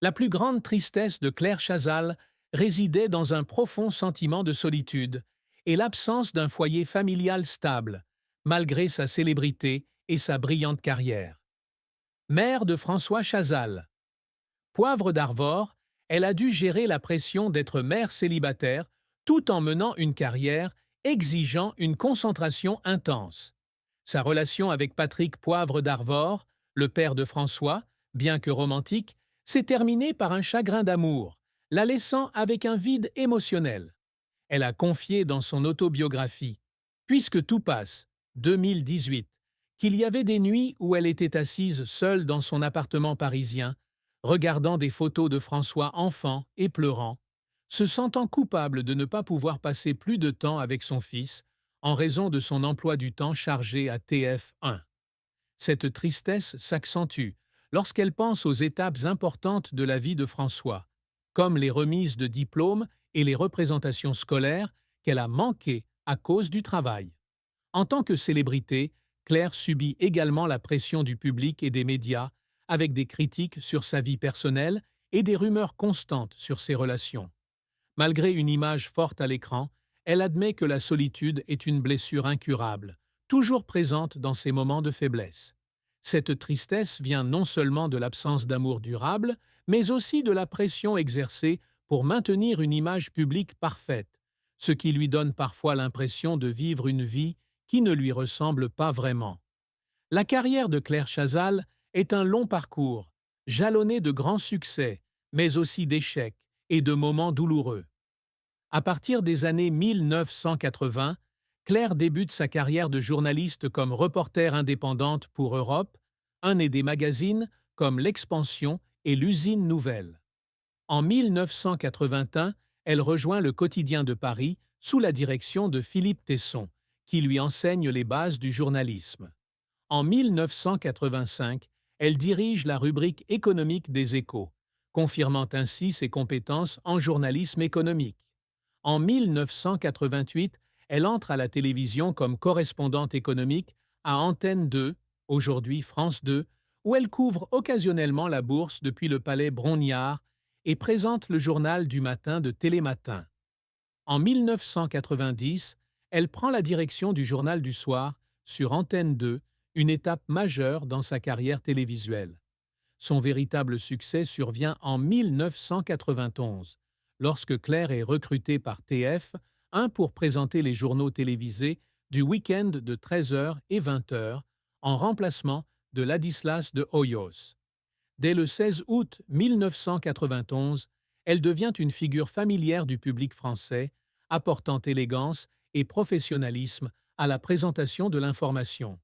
La plus grande tristesse de Claire Chazal résidait dans un profond sentiment de solitude et l'absence d'un foyer familial stable, malgré sa célébrité et sa brillante carrière. Mère de François Chazal, Poivre d'Arvor, elle a dû gérer la pression d'être mère célibataire tout en menant une carrière exigeant une concentration intense. Sa relation avec Patrick Poivre d'Arvor, le père de François, bien que romantique, s'est terminée par un chagrin d'amour, la laissant avec un vide émotionnel. Elle a confié dans son autobiographie Puisque tout passe, 2018, qu'il y avait des nuits où elle était assise seule dans son appartement parisien, regardant des photos de François enfant et pleurant, se sentant coupable de ne pas pouvoir passer plus de temps avec son fils en raison de son emploi du temps chargé à TF1. Cette tristesse s'accentue lorsqu'elle pense aux étapes importantes de la vie de François, comme les remises de diplômes et les représentations scolaires qu'elle a manquées à cause du travail. En tant que célébrité, Claire subit également la pression du public et des médias, avec des critiques sur sa vie personnelle et des rumeurs constantes sur ses relations. Malgré une image forte à l'écran, elle admet que la solitude est une blessure incurable, toujours présente dans ses moments de faiblesse. Cette tristesse vient non seulement de l'absence d'amour durable, mais aussi de la pression exercée pour maintenir une image publique parfaite, ce qui lui donne parfois l'impression de vivre une vie qui ne lui ressemble pas vraiment. La carrière de Claire Chazal est un long parcours, jalonné de grands succès, mais aussi d'échecs et de moments douloureux. À partir des années 1980, Claire débute sa carrière de journaliste comme reporter indépendante pour Europe, un et des magazines comme L'Expansion et l'Usine Nouvelle. En 1981, elle rejoint le Quotidien de Paris sous la direction de Philippe Tesson, qui lui enseigne les bases du journalisme. En 1985, elle dirige la rubrique économique des Échos, confirmant ainsi ses compétences en journalisme économique. En 1988, elle entre à la télévision comme correspondante économique à Antenne 2, aujourd'hui France 2, où elle couvre occasionnellement la bourse depuis le palais Brongniart et présente le journal du matin de Télématin. En 1990, elle prend la direction du journal du soir sur Antenne 2, une étape majeure dans sa carrière télévisuelle. Son véritable succès survient en 1991, lorsque Claire est recrutée par TF1 pour présenter les journaux télévisés du week-end de 13h et 20h, en remplacement de Ladislas de Hoyos. Dès le 16 août 1991, elle devient une figure familière du public français, apportant élégance et professionnalisme à la présentation de l'information.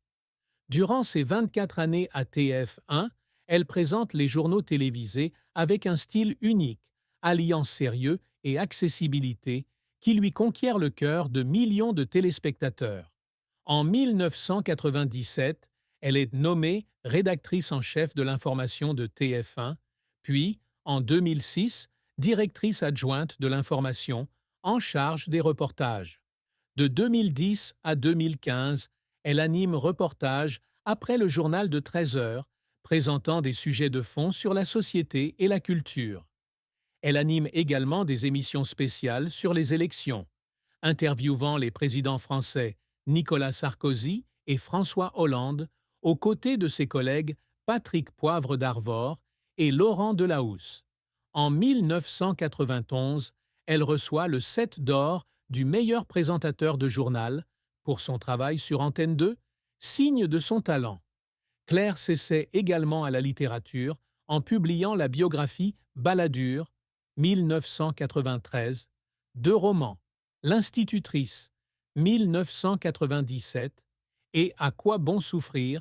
Durant ses 24 années à TF1, elle présente les journaux télévisés avec un style unique, alliant sérieux et accessibilité, qui lui conquiert le cœur de millions de téléspectateurs. En 1997, elle est nommée rédactrice en chef de l'information de TF1, puis, en 2006, directrice adjointe de l'information, en charge des reportages. De 2010 à 2015, elle anime Reportages après le journal de 13 heures, présentant des sujets de fond sur la société et la culture. Elle anime également des émissions spéciales sur les élections, interviewant les présidents français Nicolas Sarkozy et François Hollande, aux côtés de ses collègues Patrick Poivre d'Arvor et Laurent Delahousse. En 1991, elle reçoit le 7 d'or du meilleur présentateur de journal pour son travail sur Antenne 2, signe de son talent. Claire s'essaie également à la littérature en publiant la biographie Balladur, 1993, deux romans, L'Institutrice, 1997, et À quoi bon souffrir,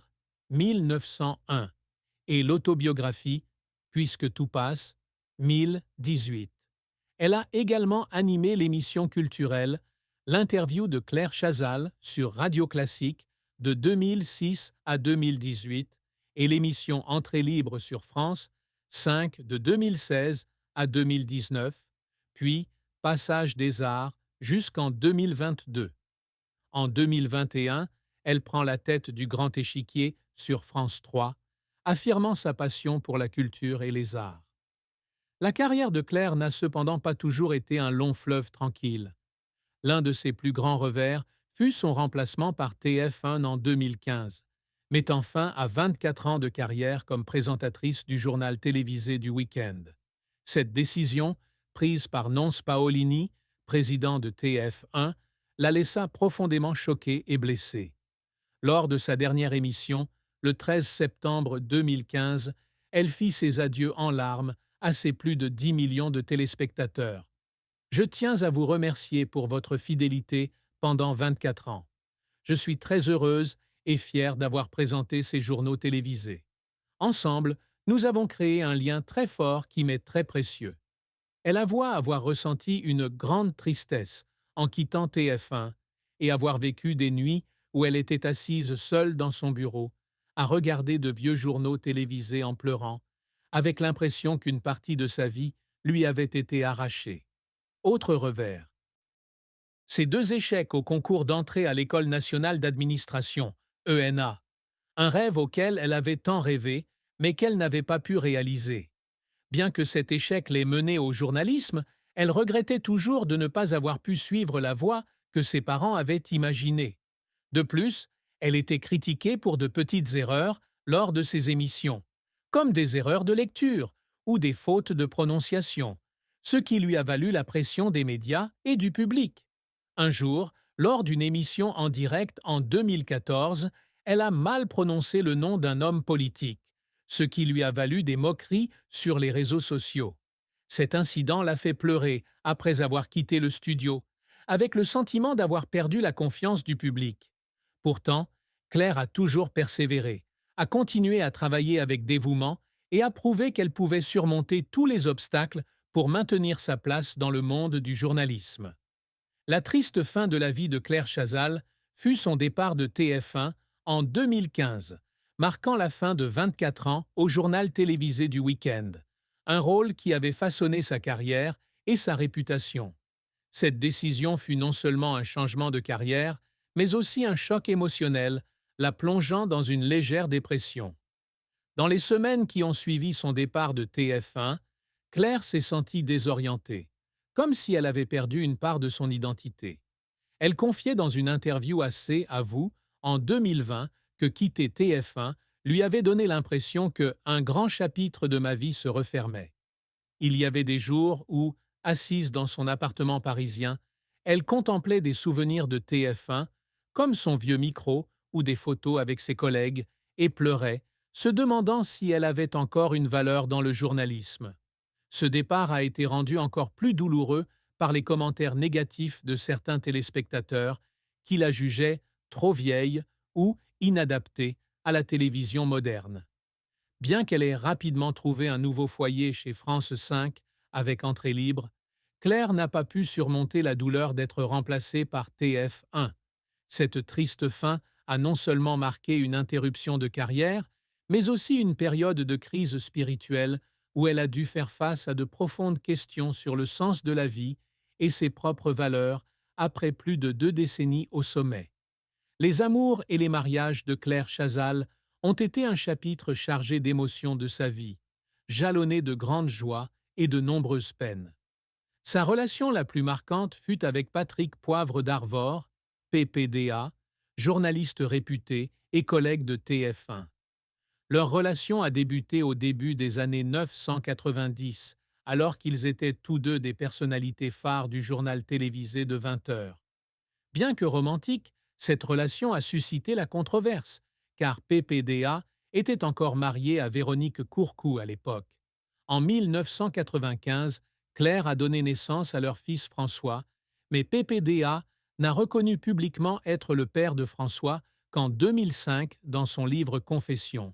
1901, et l'autobiographie Puisque tout passe, 1018. Elle a également animé l'émission culturelle L'interview de Claire Chazal sur Radio Classique de 2006 à 2018 et l'émission Entrée libre sur France 5 de 2016 à 2019, puis Passage des Arts jusqu'en 2022. En 2021, elle prend la tête du Grand Échiquier sur France 3, affirmant sa passion pour la culture et les arts. La carrière de Claire n'a cependant pas toujours été un long fleuve tranquille. L'un de ses plus grands revers fut son remplacement par TF1 en 2015, mettant fin à 24 ans de carrière comme présentatrice du journal télévisé du week-end. Cette décision, prise par Nonce Paolini, président de TF1, la laissa profondément choquée et blessée. Lors de sa dernière émission, le 13 septembre 2015, elle fit ses adieux en larmes à ses plus de 10 millions de téléspectateurs. Je tiens à vous remercier pour votre fidélité pendant 24 ans. Je suis très heureuse et fière d'avoir présenté ces journaux télévisés. Ensemble, nous avons créé un lien très fort qui m'est très précieux. Elle avoue avoir ressenti une grande tristesse en quittant TF1 et avoir vécu des nuits où elle était assise seule dans son bureau, à regarder de vieux journaux télévisés en pleurant, avec l'impression qu'une partie de sa vie lui avait été arrachée. Autre revers. Ses deux échecs au concours d'entrée à l'École nationale d'administration, ENA, un rêve auquel elle avait tant rêvé, mais qu'elle n'avait pas pu réaliser. Bien que cet échec l'ait menée au journalisme, elle regrettait toujours de ne pas avoir pu suivre la voie que ses parents avaient imaginée. De plus, elle était critiquée pour de petites erreurs lors de ses émissions, comme des erreurs de lecture ou des fautes de prononciation, ce qui lui a valu la pression des médias et du public. Un jour, lors d'une émission en direct en 2014, elle a mal prononcé le nom d'un homme politique, ce qui lui a valu des moqueries sur les réseaux sociaux. Cet incident l'a fait pleurer après avoir quitté le studio, avec le sentiment d'avoir perdu la confiance du public. Pourtant, Claire a toujours persévéré, a continué à travailler avec dévouement et a prouvé qu'elle pouvait surmonter tous les obstacles pour maintenir sa place dans le monde du journalisme. La triste fin de la vie de Claire Chazal fut son départ de TF1 en 2015, marquant la fin de 24 ans au journal télévisé du week-end, un rôle qui avait façonné sa carrière et sa réputation. Cette décision fut non seulement un changement de carrière, mais aussi un choc émotionnel, la plongeant dans une légère dépression. Dans les semaines qui ont suivi son départ de TF1, Claire s'est sentie désorientée, comme si elle avait perdu une part de son identité. Elle confiait dans une interview à C à vous, en 2020, que quitter TF1 lui avait donné l'impression qu'un grand chapitre de ma vie se refermait. Il y avait des jours où, assise dans son appartement parisien, elle contemplait des souvenirs de TF1, comme son vieux micro ou des photos avec ses collègues, et pleurait, se demandant si elle avait encore une valeur dans le journalisme. Ce départ a été rendu encore plus douloureux par les commentaires négatifs de certains téléspectateurs qui la jugeaient trop vieille ou inadaptée à la télévision moderne. Bien qu'elle ait rapidement trouvé un nouveau foyer chez France 5 avec entrée libre, Claire n'a pas pu surmonter la douleur d'être remplacée par TF1. Cette triste fin a non seulement marqué une interruption de carrière, mais aussi une période de crise spirituelle où elle a dû faire face à de profondes questions sur le sens de la vie et ses propres valeurs après plus de 2 décennies au sommet. Les amours et les mariages de Claire Chazal ont été un chapitre chargé d'émotions de sa vie, jalonné de grandes joies et de nombreuses peines. Sa relation la plus marquante fut avec Patrick Poivre d'Arvor, PPDA, journaliste réputé et collègue de TF1. Leur relation a débuté au début des années 1990, alors qu'ils étaient tous deux des personnalités phares du journal télévisé de 20 heures. Bien que romantique, cette relation a suscité la controverse, car PPDA était encore marié à Véronique Courcou à l'époque. En 1995, Claire a donné naissance à leur fils François, mais PPDA n'a reconnu publiquement être le père de François qu'en 2005 dans son livre Confessions.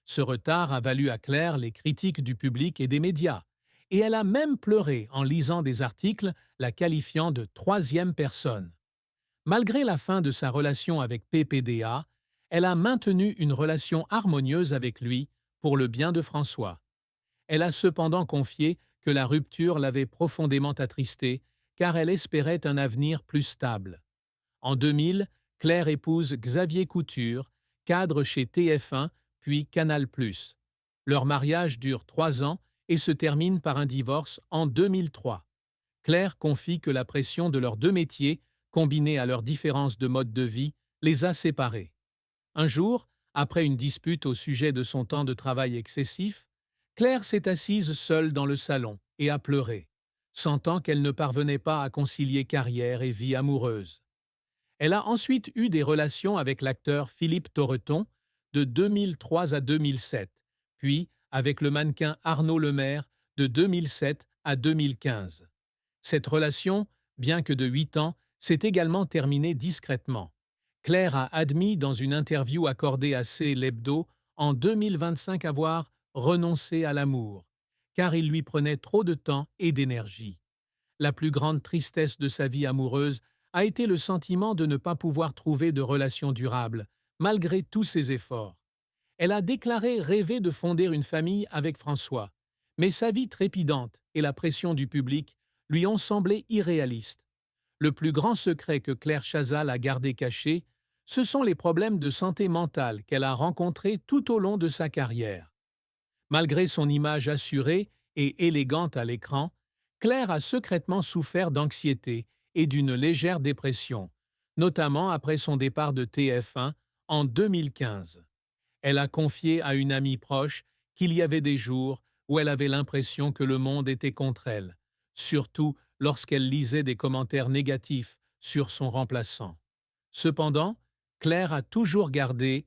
Ce retard a valu à Claire les critiques du public et des médias, et elle a même pleuré en lisant des articles la qualifiant de troisième personne. Malgré la fin de sa relation avec PPDA, elle a maintenu une relation harmonieuse avec lui pour le bien de François. Elle a cependant confié que la rupture l'avait profondément attristée car elle espérait un avenir plus stable. En 2000, Claire épouse Xavier Couture, cadre chez TF1 puis Canal+. Leur mariage dure 3 ans et se terminent par un divorce en 2003. Claire confie que la pression de leurs deux métiers, combinée à leurs différences de mode de vie, les a séparés. Un jour, après une dispute au sujet de son temps de travail excessif, Claire s'est assise seule dans le salon et a pleuré, sentant qu'elle ne parvenait pas à concilier carrière et vie amoureuse. Elle a ensuite eu des relations avec l'acteur Philippe Torreton de 2003 à 2007, puis avec le mannequin Arnaud Lemaire de 2007 à 2015. Cette relation, bien que de 8 ans, s'est également terminée discrètement. Claire a admis dans une interview accordée à C. L'Hebdo en 2025 avoir renoncé à l'amour, car il lui prenait trop de temps et d'énergie. La plus grande tristesse de sa vie amoureuse a été le sentiment de ne pas pouvoir trouver de relation durable, malgré tous ses efforts. Elle a déclaré rêver de fonder une famille avec François, mais sa vie trépidante et la pression du public lui ont semblé irréalistes. Le plus grand secret que Claire Chazal a gardé caché, ce sont les problèmes de santé mentale qu'elle a rencontrés tout au long de sa carrière. Malgré son image assurée et élégante à l'écran, Claire a secrètement souffert d'anxiété et d'une légère dépression, notamment après son départ de TF1 en 2015. Elle a confié à une amie proche qu'il y avait des jours où elle avait l'impression que le monde était contre elle, surtout lorsqu'elle lisait des commentaires négatifs sur son remplaçant. Cependant, Claire a toujours gardé